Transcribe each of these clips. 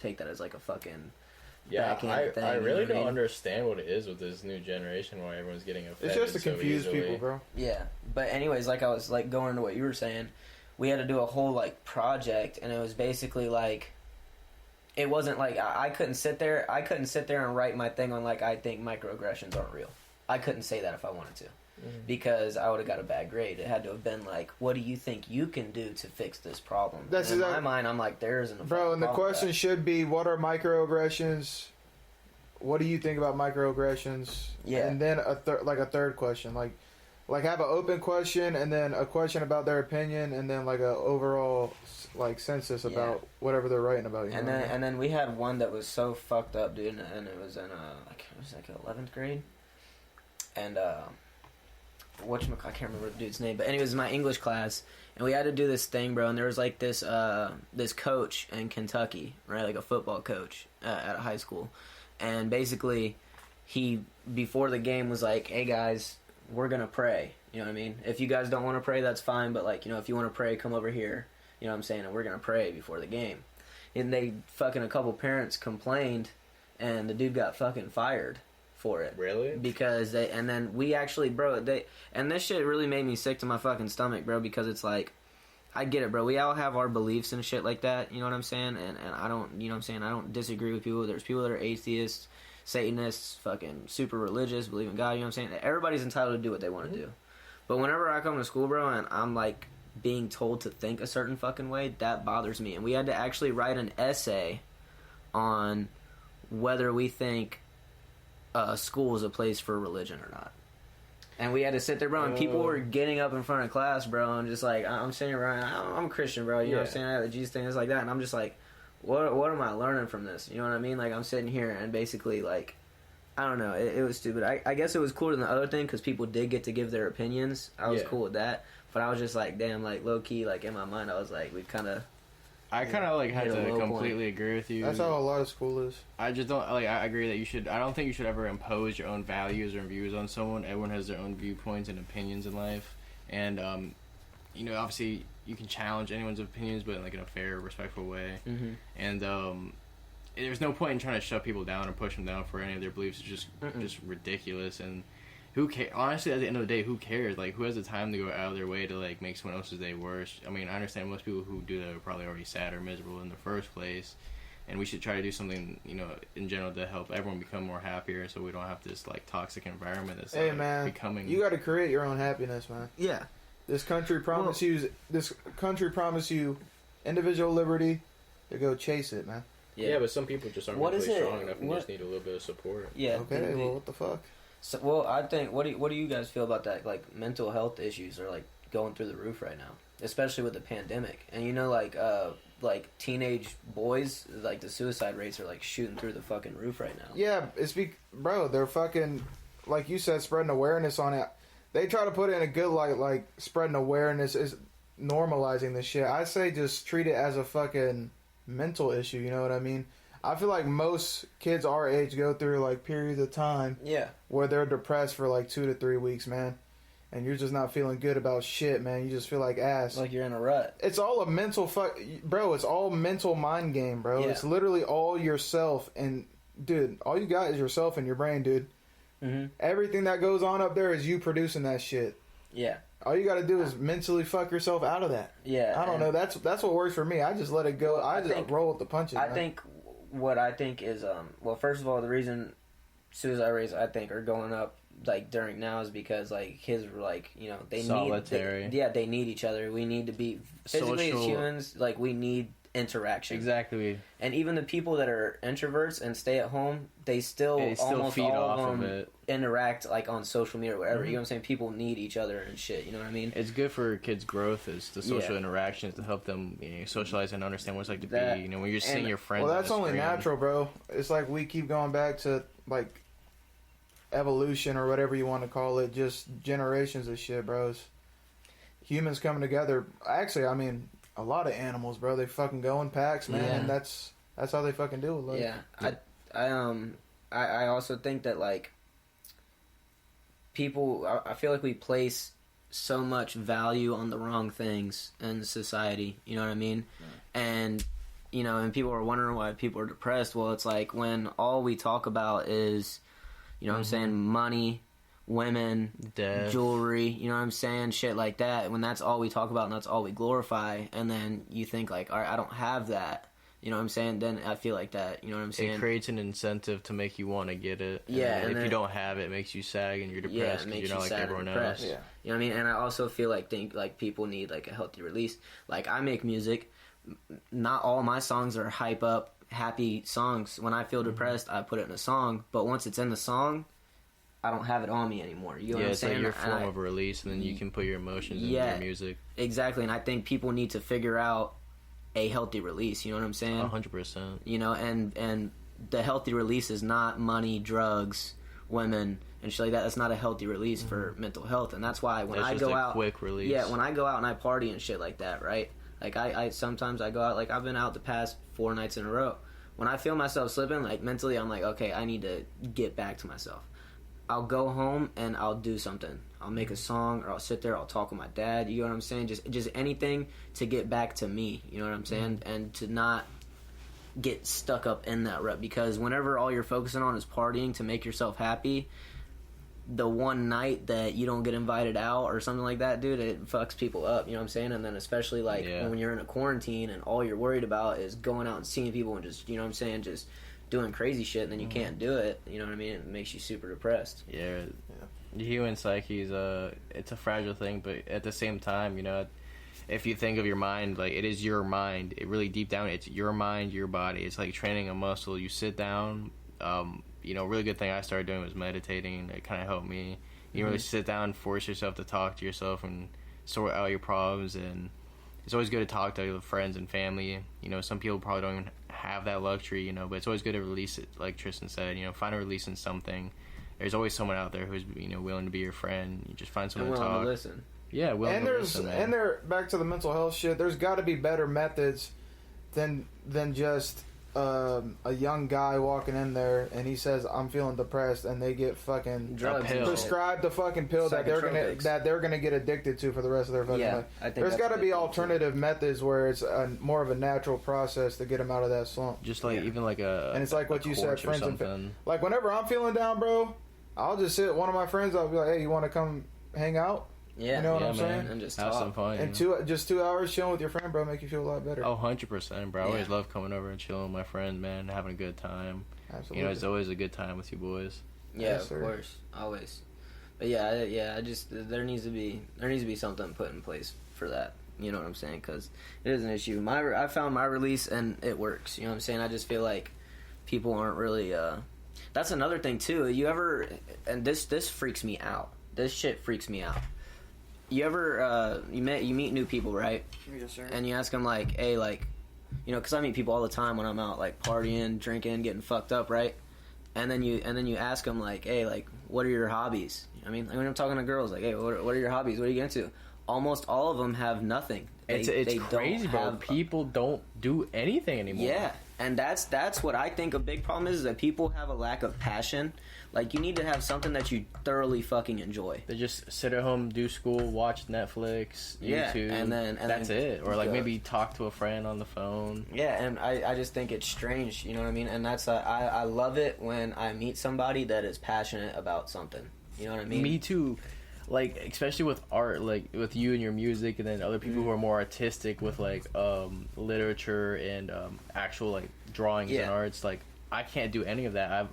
take that as like a fucking I thing, really don't understand what it is with this new generation why everyone's getting offended. It's just to confuse people, bro. Yeah, but anyways, like I was like going into what you were saying, we had to do a whole like project, and it was basically like, it wasn't like I couldn't sit there and write my thing on like I think microaggressions aren't real. I couldn't say that if I wanted to. Because I would have got a bad grade. It had to have been like, what do you think you can do to fix this problem? That's in my mind, I'm like, there isn't a bro, and the question should be, what are microaggressions? What do you think about microaggressions? Yeah. And then a third question. Like have an open question, and then a question about their opinion, and then like a overall like census about whatever they're writing about. And then we had one that was so fucked up, dude, and it was in it was like 11th grade. And I can't remember the dude's name, but anyways, it was my English class, and we had to do this thing, bro. And there was like this coach in Kentucky, right, like a football coach at a high school, and basically he before the game was like, "Hey guys, we're gonna pray." You know what I mean? If you guys don't want to pray, that's fine, but like, you know, if you want to pray, come over here. You know what I'm saying? And we're gonna pray before the game. And they fucking a couple parents complained, and the dude got fucking fired for it. Really? Because and then we actually, bro, and this shit really made me sick to my fucking stomach, bro, because it's like, I get it, bro, we all have our beliefs and shit like that, you know what I'm saying, and I don't, you know what I'm saying, I don't disagree with people. There's people that are atheists, Satanists, fucking super religious, believe in God, you know what I'm saying, everybody's entitled to do what they want to do. But whenever I come to school, bro, and I'm like being told to think a certain fucking way, that bothers me. And we had to actually write an essay on whether we think school is a place for religion or not. And we had to sit there, bro, and people were getting up in front of class, bro, and just like, I'm sitting around, I'm a Christian, bro, you know what I'm saying, I have the Jesus thing, it's like that, and I'm just like, what am I learning from this, you know what I mean, like, I'm sitting here, and basically, like, I don't know, it was stupid. I guess it was cooler than the other thing, because people did get to give their opinions. I was cool with that, but I was just like, damn, like, low-key, like, in my mind, I was like, we kind of, I kind of like had to completely agree with you. That's how a lot of school is. I just don't like. I agree that you should. I don't think you should ever impose your own values or views on someone. Everyone has their own viewpoints and opinions in life, and you know, obviously, you can challenge anyone's opinions, but like in a fair, respectful way. Mm-hmm. And there's no point in trying to shut people down or push them down for any of their beliefs. It's just ridiculous. And who cares? Honestly, at the end of the day, who cares? Like, who has the time to go out of their way to like make someone else's day worse? I mean, I understand most people who do that are probably already sad or miserable in the first place, and we should try to do something, you know, in general to help everyone become more happier, so we don't have this like toxic environment that's becoming. You got to create your own happiness, man. Yeah. This country promise you individual liberty to go chase it, man. Yeah, but some people just aren't mentally strong enough and just need a little bit of support. Yeah. Okay. Well, what the fuck? So, well, I think what do you guys feel about that? Like, mental health issues are like going through the roof right now, especially with the pandemic. And you know, like teenage boys, like the suicide rates are like shooting through the fucking roof right now. Yeah, bro, they're fucking, like you said, spreading awareness on it. They try to put it in a good light, like spreading awareness is normalizing this shit. I say just treat it as a fucking mental issue. You know what I mean? I feel like most kids our age go through like periods of time where they're depressed for like 2 to 3 weeks, man. And you're just not feeling good about shit, man. You just feel like ass. Like you're in a rut. It's all a mental bro, it's all mental mind game, bro. Yeah. It's literally all yourself. And, dude, all you got is yourself and your brain, dude. Mm-hmm. Everything that goes on up there is you producing that shit. Yeah. All you got to do is mentally fuck yourself out of that. Yeah. I don't know. That's what works for me. I just let it go. Well, I just roll with the punches. I think what I think is, well, first of all, the reason suicide rates, I think, are going up, like, during now is because, like, kids were, like, you know, they solitary. They need each other. We need to be, physically as humans, like, we need interaction. Exactly. And even the people that are introverts and stay at home, they still almost feed all off of them of it. Interact, like, on social media or whatever. Mm-hmm. You know what I'm saying? People need each other and shit. You know what I mean? It's good for kids' growth, is the social interactions to help them, you know, socialize and understand what it's like to be. You know, when you're seeing your friends. Well, that's only natural, bro. It's like we keep going back to, like, evolution or whatever you want to call it. Just generations of shit, bros. Humans coming together. Actually, I mean, a lot of animals, bro. They fucking go in packs, man, and that's how they fucking do it. Like. Yeah, I also think that, like, people, I feel like we place so much value on the wrong things in society. You know what I mean? Yeah. And you know, and people are wondering why people are depressed. Well, it's like when all we talk about is, you know what I'm saying, money, women, Death. jewelry, you know what I'm saying, shit like that. When that's all we talk about and that's all we glorify, and then you think like, all right, I don't have that, you know what I'm saying, then I feel like that, you know what I'm saying. It creates an incentive to make you want to get it. Yeah, and and if then, you don't have it, it makes you sad and you're depressed because you're not like everyone else. Yeah. You know what I mean? And I also feel like people need like a healthy release. Like I make music, not all my songs are hype up, happy songs. When I feel depressed, I put it in a song. But once it's in the song, I don't have it on me anymore. You know what I'm it's saying? like your form of release, and then you can put your emotions into your music. Exactly, and I think people need to figure out a healthy release. You know what I'm saying? 100%. You know, and the healthy release is not money, drugs, women, and shit like that. That's not a healthy release for mental health, and that's why when I go out, quick release. Yeah, when I go out and I party and shit like that, right? Like I sometimes I go out, like I've been out the past 4 nights in a row. When I feel myself slipping, like mentally, I'm like, okay, I need to get back to myself. I'll go home and I'll do something. I'll make a song, or I'll sit there, I'll talk with my dad, you know what I'm saying? Just anything to get back to me, you know what I'm saying? And to not get stuck up in that rut, because whenever all you're focusing on is partying to make yourself happy, the one night that you don't get invited out or something like that, dude, it fucks people up, you know what I'm saying? And then especially like when you're in a quarantine and all you're worried about is going out and seeing people and just, you know what I'm saying, just doing crazy shit, and then you can't do it, you know what I mean? It makes you super depressed. Yeah. The human psyche is it's a fragile thing, but at the same time, you know, if you think of your mind, like it is your mind, it really deep down, it's your mind, your body. It's like training a muscle. You sit down, you know, a really good thing I started doing was meditating. It kind of helped me. You really sit down, force yourself to talk to yourself and sort out your problems. And it's always good to talk to your friends and family. You know, some people probably don't even have that luxury, you know, but it's always good to release it, like Tristan said, you know, find a release in something. There's always someone out there who's, you know, willing to be your friend. You just find someone to talk. To listen. Yeah, willing to listen. And there, back to the mental health shit, there's got to be better methods than just a young guy walking in there and he says, I'm feeling depressed, and they get fucking prescribed a fucking pill that they're gonna get addicted to for the rest of their fucking life. I think there's got to be alternative methods where it's more of a natural process to get them out of that slump. Just like even like a, and it's like what you said, friends and like whenever I'm feeling down, bro, I'll just sit one of my friends. I'll be like, hey, you want to come hang out? Yeah, you know what I'm saying? And just have some fun. And 2 hours chilling with your friend, bro, make you feel a lot better. Oh, 100%, bro. I always love coming over and chilling with my friend, man, having a good time. Absolutely. You know, it's always a good time with you boys. Yeah, yes, of course, always. But yeah, I just there needs to be something put in place for that. You know what I'm saying? Because it is an issue. I found my release and it works. You know what I'm saying? I just feel like people aren't really. That's another thing too. You ever, and this freaks me out. This shit freaks me out. You ever you meet new people, right? Yes, sir. And you ask them like, hey, like, you know, because I meet people all the time when I'm out, like partying, drinking, getting fucked up, right? And then you ask them like, hey, like, what are your hobbies? I mean, when I'm talking to girls, like, hey, what are your hobbies? What are you into? Almost all of them have nothing. It's crazy, bro. People don't do anything anymore. Yeah, and that's what I think a big problem is that people have a lack of passion. Like, you need to have something that you thoroughly fucking enjoy. They just sit at home, do school, watch Netflix, YouTube, and that's it. Or like maybe talk to a friend on the phone. Yeah, and I just think it's strange, you know what I mean? And that's I love it when I meet somebody that is passionate about something. You know what I mean? Me too. Like, especially with art, like with you and your music, and then other people who are more artistic with like literature and actual like drawings and arts. Like, I can't do any of that.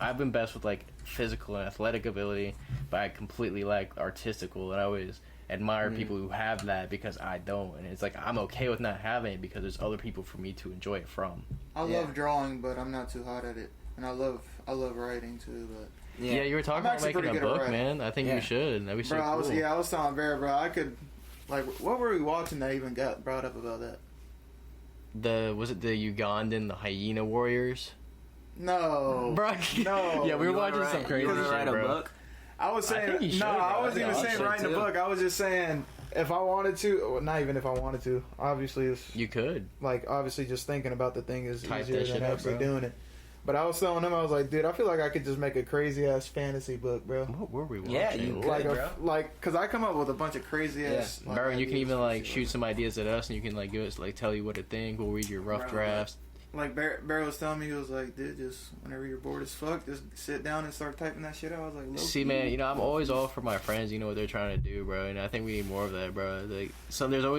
I've been best with like physical and athletic ability, but I completely like artistical, and I always admire people who have that because I don't. And it's like I'm okay with not having it because there's other people for me to enjoy it from. I love drawing, but I'm not too hot at it, and I love writing too, but. Yeah, you were talking about making a book, man. I think you should. That'd be so cool. I was telling Vera, bro, I could, like, what were we watching that even got brought up about that? Was it the Ugandan, the hyena warriors? No. Bro, no. Yeah, we were watching some crazy shit, write a bro. book? I was saying, I wasn't even saying writing a book. I was just saying, if I wanted to, well, not even if I wanted to, obviously it's... You could. Like, obviously just thinking about the thing is Type easier than actually doing it. But I was telling him, I was like, dude, I feel like I could just make a crazy ass fantasy book, bro. What were we watching? Yeah, you could, bro. Cause I come up with a bunch of crazy ass. Yeah. Bro, you can even like shoot some ideas at us, and you can like give us like tell you what to think. We'll read your rough drafts. Like Barry was telling me, he was like, dude, just whenever you're bored as fuck, just sit down and start typing that shit out. I was like, see, man, you know, I'm always all for my friends. You know what they're trying to do, bro, and I think we need more of that, bro. Like,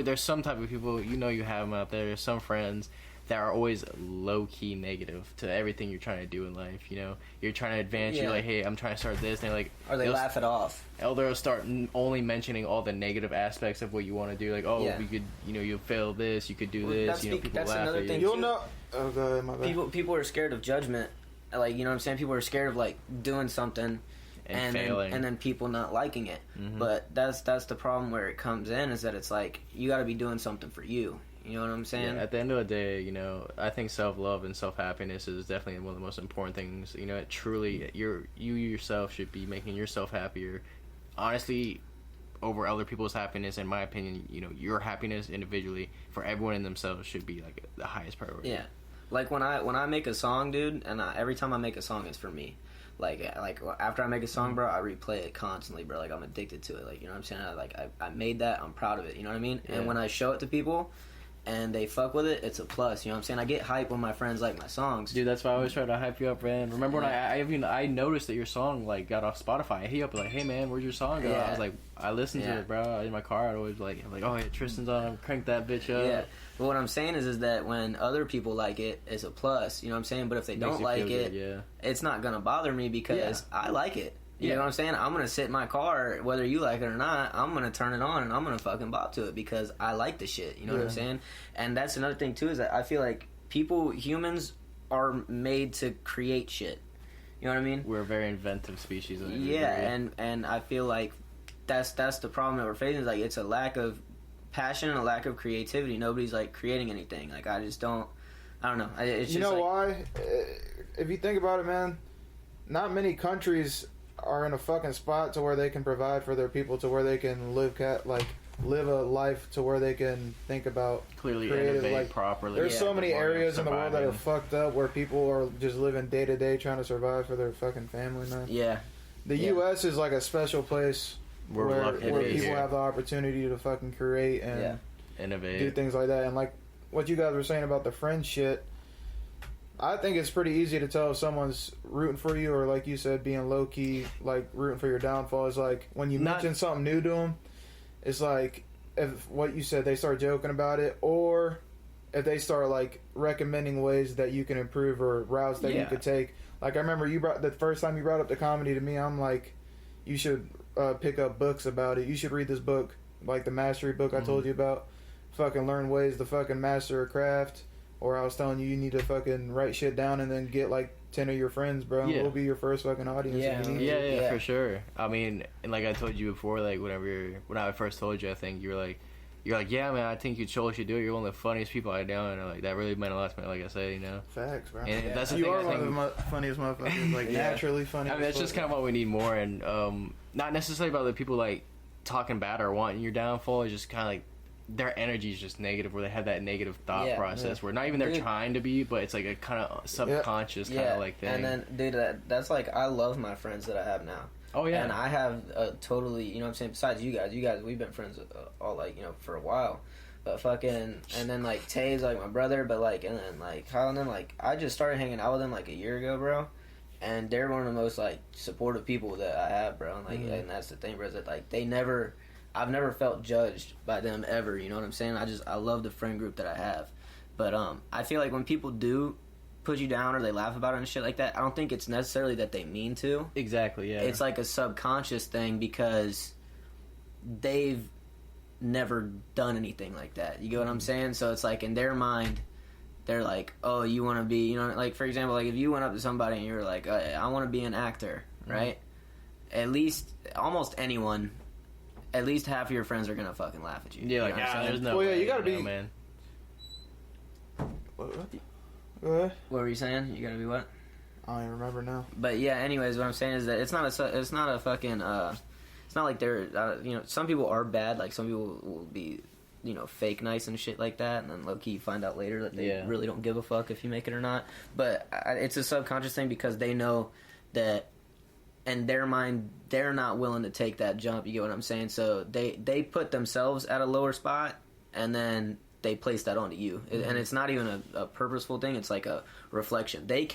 there's some type of people, you know, you have them out there. There's some friends that are always low key negative to everything you're trying to do in life. You know, you're trying to advance. You're like, hey, I'm trying to start this, and they're like, or they laugh it off. Or they'll start only mentioning all the negative aspects of what you want to do. Like, we could, you know, you'll fail this, you could do this. You know, people that's laugh another at you. thing. You'll know. Oh, go ahead, my bad. People are scared of judgment. Like, you know what I'm saying? People are scared of like doing something and failing, and then people not liking it. Mm-hmm. But that's the problem where it comes in, is that it's like you got to be doing something for you. You know what I'm saying? Yeah, at the end of the day, you know, I think self-love and self-happiness is definitely one of the most important things. You know, it truly, you yourself should be making yourself happier. Honestly, over other people's happiness, in my opinion, you know, your happiness individually for everyone in themselves should be like the highest priority. Yeah. Like when I make a song, dude, and every time I make a song, it's for me. Like after I make a song, bro, I replay it constantly, bro. Like I'm addicted to it. Like, you know what I'm saying? I made that. I'm proud of it. You know what I mean? Yeah. And when I show it to people and they fuck with it, it's a plus. You know what I'm saying? I get hype when my friends like my songs. Dude, that's why I always try to hype you up, man. Remember when I noticed that your song like got off Spotify? I hit you up like, hey man, where's your song go? I was like, I listened to it, bro. In my car, I'd always I'm like, oh yeah, Tristan's on, crank that bitch up. Yeah. But what I'm saying is that when other people like it, it's a plus. You know what I'm saying? But if they don't like it, it's not gonna bother me because I like it. You know what I'm saying? I'm gonna sit in my car, whether you like it or not. I'm gonna turn it on and I'm gonna fucking bop to it because I like the shit. You know what I'm saying? And that's another thing too, is that I feel like humans are made to create shit. You know what I mean? We're a very inventive species. And I feel like that's the problem that we're facing. Is like it's a lack of passion and a lack of creativity. Nobody's like creating anything. Like I don't know. It's just, you know why? If you think about it, man, not many countries are in a fucking spot to where they can provide for their people, to where they can live a life to where they can think about clearly innovate properly. There's so many areas in the world that are fucked up where people are just living day to day trying to survive for their fucking family, man. Yeah. The U.S. is like a special place where people have the opportunity to fucking create and innovate, do things like that. And like what you guys were saying about the friend shit, I think it's pretty easy to tell if someone's rooting for you, or like you said, being low key, like rooting for your downfall. Is like when you mention something new to them, it's like if what you said, they start joking about it, or if they start like recommending ways that you can improve or routes that you could take. Like I remember the first time you brought up the comedy to me, I'm like, you should pick up books about it. You should read this book, like the mastery book I told you about. Fucking learn ways to fucking master a craft. Or I was telling you need to fucking write shit down and then get like 10 of your friends, bro. We'll be your first fucking audience. Yeah, for sure. I mean, and like I told you before, like when I first told you, I think you're like, yeah, man, I think you totally should do it. You're one of the funniest people I know, and like that really meant a lot to me. Like I said, you know. Facts, bro. And that's the you thing, are one of the funniest motherfuckers, like naturally funny. I mean, that's just kind of what we need more, and not necessarily about the people like talking bad or wanting your downfall. It's just kind of like their energy is just negative, where they have that negative thought process where not even they're trying to be, but it's like a kind of subconscious kind of like thing. And then, dude, that's like, I love my friends that I have now. Oh yeah. And I have a totally, you know what I'm saying, besides you guys, we've been friends all like, you know, for a while. But fucking, and then like Tay's like my brother, but like, and then like Kyle and them, like I just started hanging out with them like a year ago, bro. And they're one of the most like supportive people that I have, bro. And like, and that's the thing, bro, is that like I've never felt judged by them ever, you know what I'm saying? I love the friend group that I have. But I feel like when people do put you down or they laugh about it and shit like that, I don't think it's necessarily that they mean to. Exactly, yeah. It's like a subconscious thing because they've never done anything like that. You get what I'm saying? So it's like in their mind, they're like, oh, you want to be, you know, like for example, like if you went up to somebody and you were like, I want to be an actor, right? At least almost anyone, at least half of your friends are gonna fucking laugh at you. Yeah, like, there's no way. Yeah, you gotta be, man. What were you saying? You gotta be what? I don't even remember now. But yeah, anyways, what I'm saying is that it's not a fucking, it's not like they're, you know, some people are bad, like some people will fake nice and shit like that, and then low key you find out later that they really don't give a fuck if you make it or not. But it's a subconscious thing because they know that in their mind they're not willing to take that jump. You get what I'm saying? So they put themselves at a lower spot, and then they place that onto you, and it's not even a purposeful thing. It's like a reflection. They